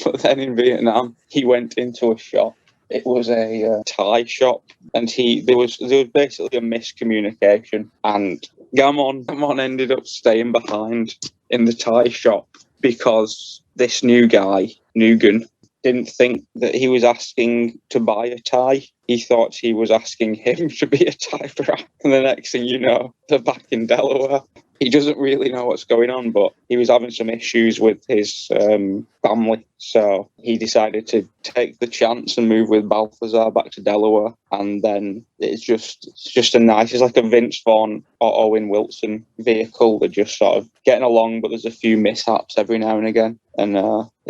Speaker 2: But then in Vietnam, he went into a shop. It was a Thai shop, and there was basically a miscommunication, and Gamon ended up staying behind in the Thai shop because this new guy, Nguyen, didn't think that he was asking to buy a tie. He thought he was asking him to be a tie bride. And the next thing you know, they're back in Delaware. He doesn't really know what's going on, but he was having some issues with his family. So he decided to take the chance and move with Balthazar back to Delaware. And then it's just a nice, it's like a Vince Vaughn or Owen Wilson vehicle. They're just sort of getting along, but there's a few mishaps every now and again. And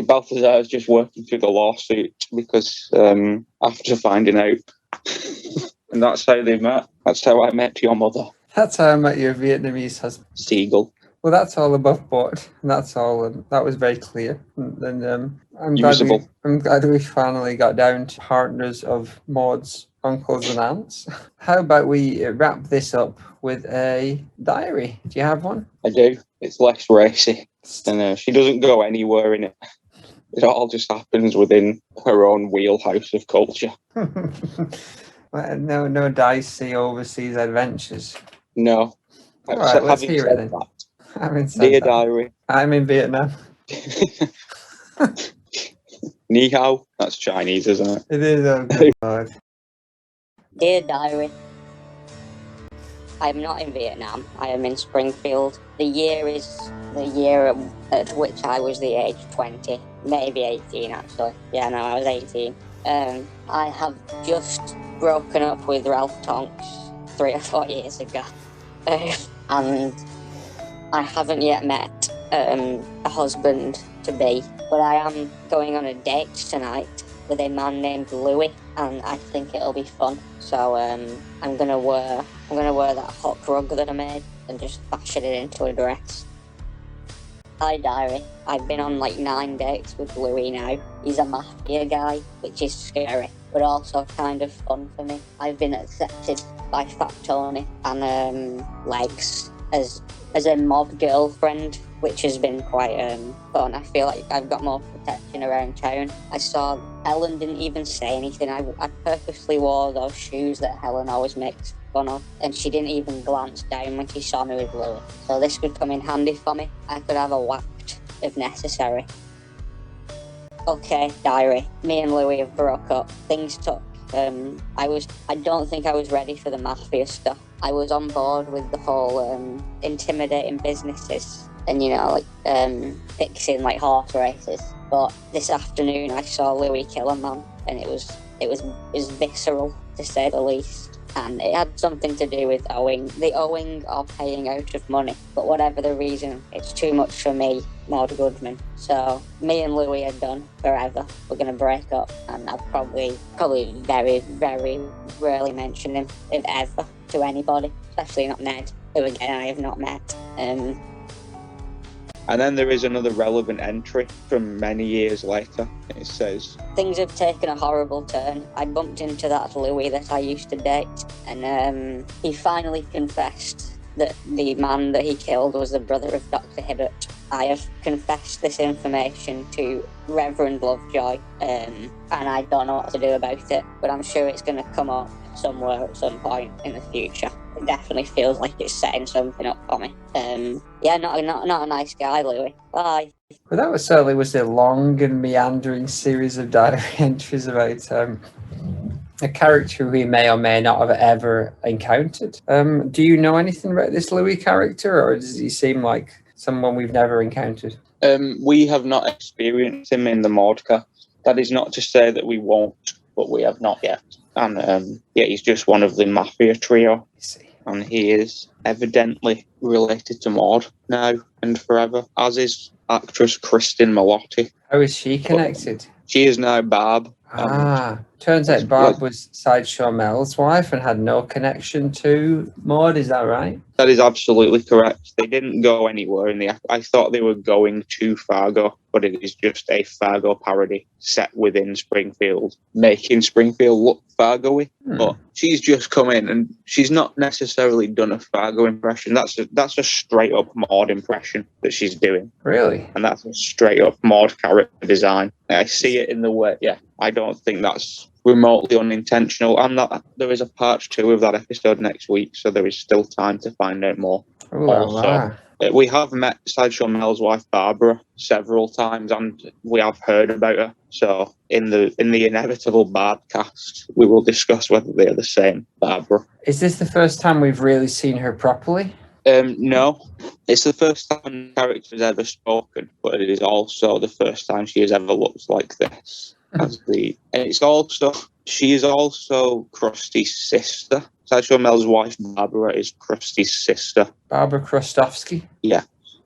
Speaker 2: Balthazar is just working through the lawsuit because after finding out, and that's how they met. That's how I met your mother.
Speaker 1: That's how I met your Vietnamese husband.
Speaker 2: Seagull.
Speaker 1: Well, that's all above board. That's all. That was very clear. And I'm glad we finally got down to partners of Maude's uncles and aunts. How about we wrap this up with a diary? Do you have one?
Speaker 2: I do. It's less racy. And she doesn't go anywhere in it. It all just happens within her own wheelhouse of culture.
Speaker 1: No dicey overseas adventures.
Speaker 2: No.
Speaker 1: All right, let's hear it then.
Speaker 2: Dear diary.
Speaker 1: I'm in Vietnam.
Speaker 2: Ni hao. That's Chinese, isn't it?
Speaker 1: It is. Oh, good God.
Speaker 6: Dear diary. I am not in Vietnam. I am in Springfield. The year is the year at which I was the age 20. Maybe 18, actually. Yeah, no, I was 18. I have just broken up with Ralph Tonks 3 or 4 years ago. And I haven't yet met a husband-to-be, but I am going on a date tonight with a man named Louis, and I think it'll be fun. So I'm gonna wear that hot rug that I made and just fashion it into a dress. Hi diary. I've been on like 9 dates with Louis now. He's a mafia guy, which is scary, but also kind of fun for me. I've been accepted by Fat Tony and Legs as a mob girlfriend, which has been quite fun. I feel like I've got more protection around town. I saw Helen didn't even say anything. I purposely wore those shoes that Helen always makes fun of, and she didn't even glance down when she saw me with Louis. So this could come in handy for me. I could have a whacked if necessary. Okay, diary. Me and Louis have broke up. Things took. I don't think I was ready for the mafia stuff. I was on board with the whole intimidating businesses and fixing like horse races. But this afternoon I saw Louis kill a man, and it was visceral to say the least. And it had something to do with the owing or paying out of money. But whatever the reason, it's too much for me, Maude Goodman. So me and Louis are done forever. We're going to break up, and I'll probably very, very rarely mention him, if ever, to anybody, especially not Ned, who again I have not met.
Speaker 2: And then there is another relevant entry from many years later. It says,
Speaker 6: things have taken a horrible turn. I bumped into that Louis that I used to date, and he finally confessed that the man that he killed was the brother of Dr. Hibbert. I have confessed this information to Reverend Lovejoy, and I don't know what to do about it, but I'm sure it's going to come up somewhere at some point in the future. It definitely feels like it's setting something up for me. Yeah, not a nice guy, Louis. Bye.
Speaker 1: Well, that certainly was a long and meandering series of diary entries about a character we may or may not have ever encountered. Do you know anything about this Louis character, or does he seem like someone we've never encountered?
Speaker 2: We have not experienced him in the Maudecast. That is not to say that we won't, but we have not yet. And he's just one of the Mafia trio. And he is evidently related to Maude now and forever, as is actress Kristen Malotti.
Speaker 1: How is she connected?
Speaker 2: She is now Barb.
Speaker 1: Turns out Barb was Sideshow Mel's wife and had no connection to Maude, is that right?
Speaker 2: That is absolutely correct. They didn't go anywhere in the... I thought they were going to Fargo, but it is just a Fargo parody set within Springfield, making Springfield look Fargo-y. But she's just come in and she's not necessarily done a Fargo impression. That's a straight-up Maude impression that she's doing.
Speaker 1: Really?
Speaker 2: And that's a straight-up Maude character design. I see it in the way... Yeah, I don't think that's remotely unintentional. And that there is a part 2 of that episode next week, so there is still time to find out more. We have met Sideshow Mel's wife Barbara several times, and we have heard about her. So in the inevitable Barbcast, we will discuss whether they are the same Barbara.
Speaker 1: Is this the first time we've really seen her properly?
Speaker 2: No, it's the first time the character has ever spoken, but it is also the first time she has ever looked like this. She is also Krusty's sister. Sideshow Mel's wife, Barbara, is Krusty's sister.
Speaker 1: Barbara Krustofsky?
Speaker 2: Yeah.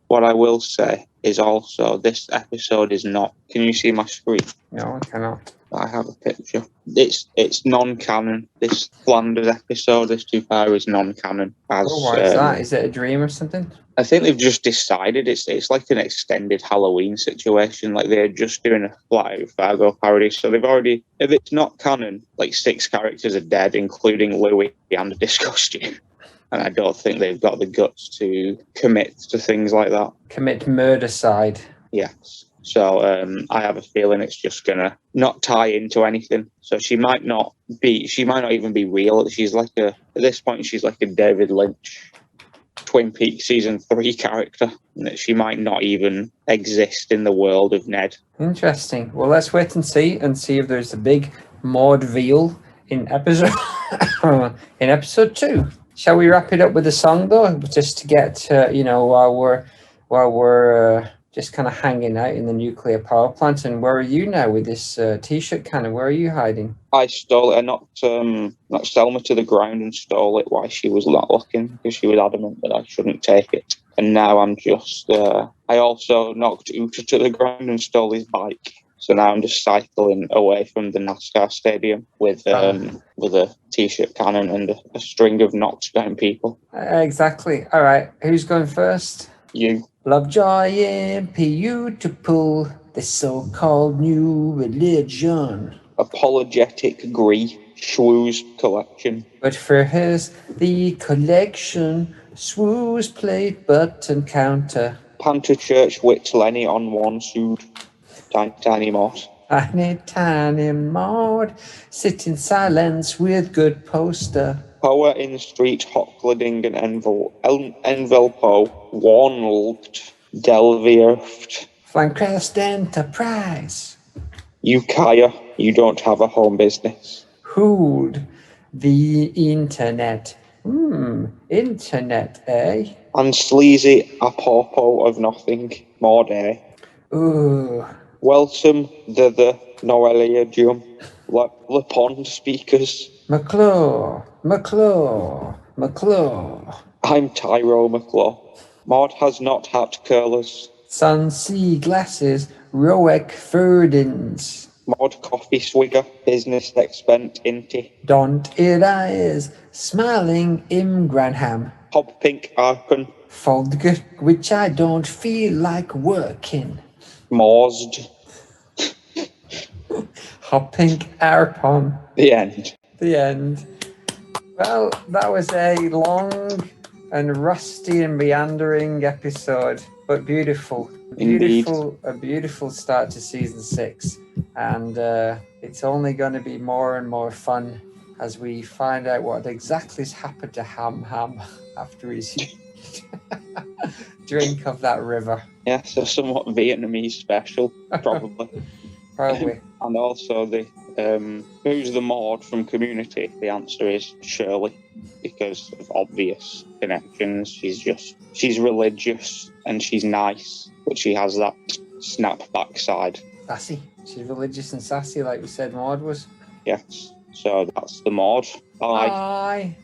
Speaker 2: What I will say is also, this episode is not... Can you see my screen?
Speaker 1: No, I cannot.
Speaker 2: I have a picture. It's non-canon. This Flanders episode, this 2-part, is non-canon.
Speaker 1: Why is that? Is it a dream or something?
Speaker 2: I think they've just decided it's like an extended Halloween situation. Like they're just doing a flat out Fargo parody. So they've already, if it's not canon, like 6 characters are dead, including Louis and the disco stew. And I don't think they've got the guts to commit to things like that.
Speaker 1: Commit murder-cide.
Speaker 2: Yes. So I have a feeling it's just gonna not tie into anything. So she might not even be real. She's like at this point she's like a David Lynch Twin Peaks season 3 character. She might not even exist in the world of Ned.
Speaker 1: Interesting. Well, let's wait and see if there's a big Maude veal in episode 2. Shall we wrap it up with a song though, just to get while we're just kind of hanging out in the nuclear power plant? And where are you now with this T-shirt cannon? Where are you hiding?
Speaker 2: I stole it. I knocked Selma to the ground and stole it while she was not looking, because she was adamant that I shouldn't take it. And now I'm just... I also knocked Uta to the ground and stole his bike. So now I'm just cycling away from the NASCAR stadium with a T-shirt cannon and a string of knocked down people.
Speaker 1: Exactly. All right. Who's going first?
Speaker 2: You.
Speaker 1: Lovejoy MPU to pull the so-called new religion.
Speaker 2: Apologetic Gree Schwooze collection.
Speaker 1: But for his, the collection, Swooze plate button counter.
Speaker 2: Panther Church Wits Lenny on one suit. Tiny Moss.
Speaker 1: Tiny Maud, sit in silence with good poster.
Speaker 2: Power in the street, Hockleding and Envelpo, Warnlgt, Delvirft.
Speaker 1: Flancrest Enterprise.
Speaker 2: You Kaya, you don't have a home business.
Speaker 1: Who'd the internet? Internet, eh?
Speaker 2: And sleazy apropos of nothing, Maudey.
Speaker 1: Ooh.
Speaker 2: Welcome the Noeliadium, Le Pond speakers.
Speaker 1: McClure.
Speaker 2: I'm Tyro McClure. Maud has not hat curlers.
Speaker 1: Sunsea glasses, Roek Ferdins.
Speaker 2: Maud coffee swigger, business expense inty.
Speaker 1: Don't it eyes, smiling Im Granham.
Speaker 2: Hop pink arpon.
Speaker 1: Fodg, which I don't feel like working.
Speaker 2: Morsed.
Speaker 1: Hopping Arpon.
Speaker 2: The end.
Speaker 1: The end. Well, that was a long and rusty and meandering episode, but beautiful.
Speaker 2: Indeed.
Speaker 1: A beautiful start to season 6. And it's only going to be more and more fun as we find out what exactly has happened to Ham after his drink of that river.
Speaker 2: Yeah, so somewhat Vietnamese special, probably.
Speaker 1: Probably.
Speaker 2: And also the who's the Maude from Community? The answer is Shirley, because of obvious connections. She's religious and she's nice, but she has that snapback side.
Speaker 1: Sassy. She's religious and sassy, like we said Maude was.
Speaker 2: Yes. So that's the Maude. Bye.
Speaker 1: Bye.